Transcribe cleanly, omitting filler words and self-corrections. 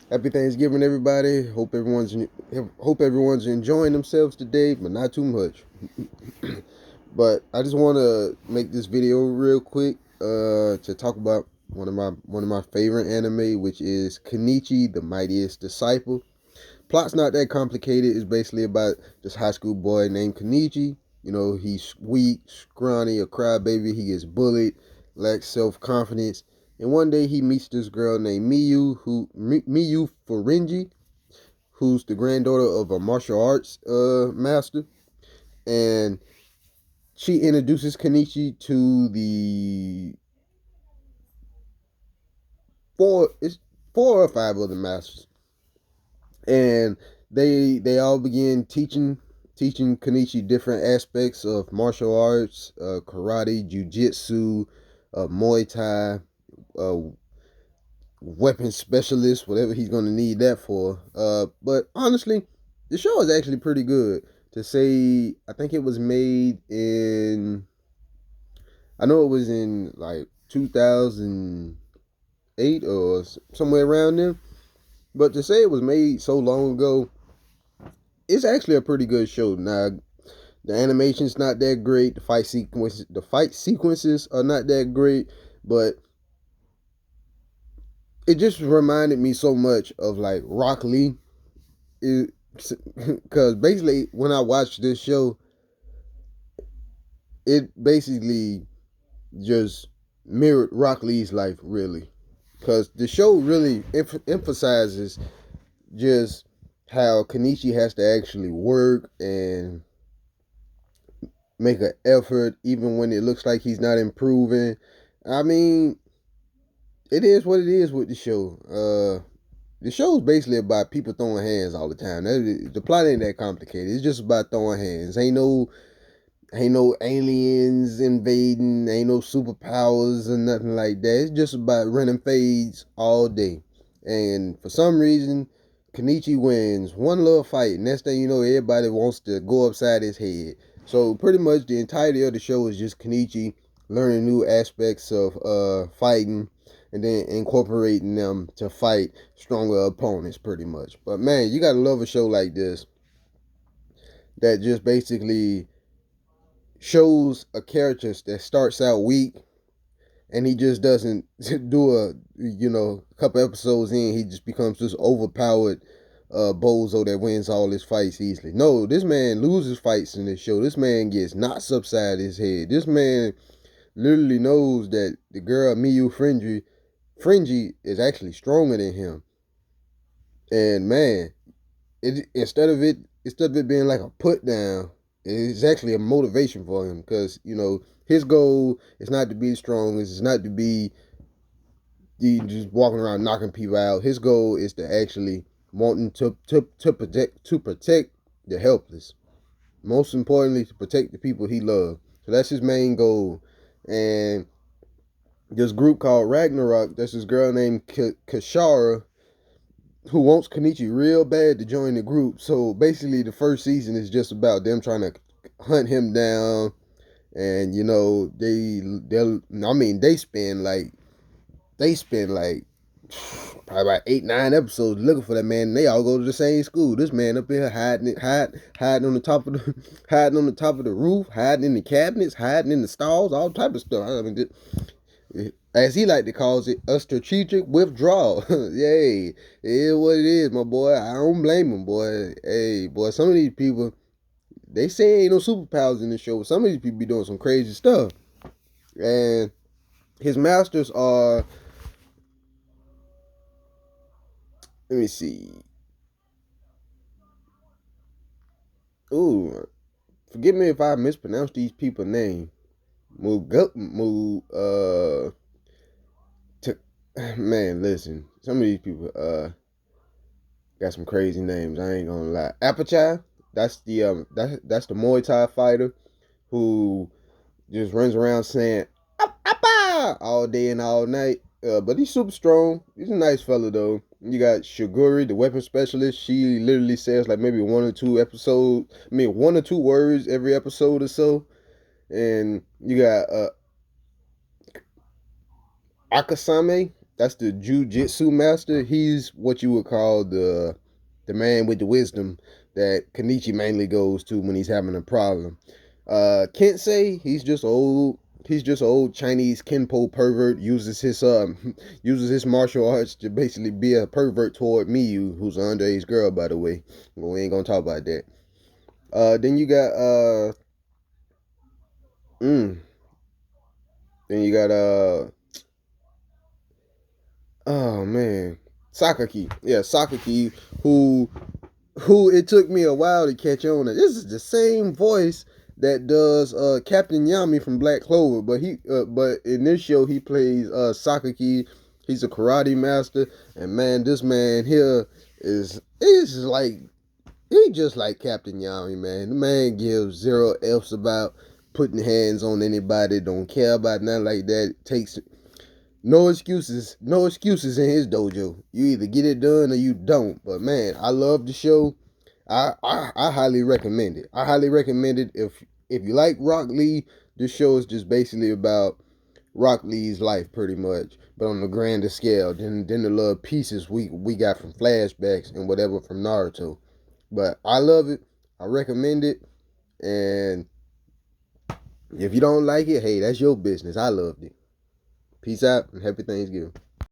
Happy Thanksgiving, everybody. Hope everyone's enjoying themselves today, but not too much. But I just want to make this video real quick to talk about one of my favorite anime, which is Kenichi, the Mightiest Disciple. Plot's not that complicated. It's basically about this high school boy named Kenichi. You know, he's weak, scrawny, a crybaby. He gets bullied, lacks self confidence, and one day he meets this girl named Miyu Furinji, who's the granddaughter of a martial arts master, and she introduces Kenichi to the it's four or five other masters, and they all begin teaching Kenichi different aspects of martial arts, karate, jujitsu, Muay Thai, uh, weapon specialist, whatever he's gonna need that for. But honestly, the show is actually pretty good. To say, I think it was made in, I know it was in like 2008 or somewhere around there. But to say it was made so long ago, it's actually a pretty good show. Now, the animation's not that great. The fight sequences are not that great, but it just reminded me so much of like Rock Lee. Because basically, when I watched this show, it basically just mirrored Rock Lee's life, really. Because the show really emphasizes just how Kenichi has to actually work and make an effort even when it looks like he's not improving. I mean, it is what it is with the show. The show's basically about people throwing hands all the time. The plot ain't that complicated. It's just about throwing hands. Ain't no aliens invading. Ain't no superpowers or nothing like that. It's just about running fades all day. And for some reason, Kenichi wins one little fight. Next thing you know, everybody wants to go upside his head. So pretty much the entirety of the show is just Kenichi learning new aspects of fighting and then incorporating them to fight stronger opponents pretty much. But man, you gotta love a show like this that just basically shows a character that starts out weak and he just doesn't do a couple episodes in, he just becomes this overpowered bozo that wins all his fights easily. No, this man loses fights in this show. This man gets knots upside his head. This man literally knows that the girl Miyu Fringy is actually stronger than him. And man, instead of it being like a put down, it's actually a motivation for him because his goal is not to be the strongest. It's not to be just walking around knocking people out. His goal is to actually wanting to protect the helpless. Most importantly, to protect the people he loves. So that's his main goal. And this group called Ragnarok, there's this girl named Kashara who wants Kenichi real bad to join the group. So basically, the first season is just about them trying to hunt him down, and they spend like probably about 8-9 episodes looking for that man. And they all go to the same school. This man up here hiding on the top of the hiding on the top of the roof, hiding in the cabinets, hiding in the stalls, all type of stuff. I mean, as he like to call it, a strategic withdrawal. Yay, it is what it is, my boy. I don't blame him, boy. Hey, boy, some of these people, they say ain't no superpowers in the show. Some of these people be doing some crazy stuff. And his masters are, let me see. Ooh, forgive me if I mispronounce these people's name. Mugu, Mu, t- Man, listen. Some of these people, got some crazy names. I ain't gonna lie. Apachai, that's the Muay Thai fighter who just runs around saying "Appa" all day and all night. But he's super strong. He's a nice fella though. You got Shiguri, the weapon specialist. She literally says like maybe one or two episodes. I mean, one or two words every episode or so. And you got Akasame. that's the jujitsu master. He's what you would call the man with the wisdom that Kenichi mainly goes to when he's having a problem. Can't say he's just old. He's just an old Chinese kinpo pervert. Uses his uses his martial arts to basically be a pervert toward Miyu, who's an underage girl, by the way. We ain't gonna talk about that. Then you got mm, then you got oh man, Sakaki. Yeah, Sakaki, who it took me a while to catch on. This is the same voice that does Captain Yami from Black Clover, but in this show he plays Sakaki. He's a karate master, and man, this man here is like he just like Captain Yami, man. The man gives zero F's about putting hands on anybody. Don't care about nothing like that. Takes no excuses. No excuses in his dojo. You either get it done or you don't. But man, I love the show. I highly recommend it. I highly recommend it if you like Rock Lee. This show is just basically about Rock Lee's life, pretty much, but on a grander scale than the little pieces we got from flashbacks and whatever from Naruto. But I love it. I recommend it. And if you don't like it, hey, that's your business. I loved it. Peace out and happy Thanksgiving.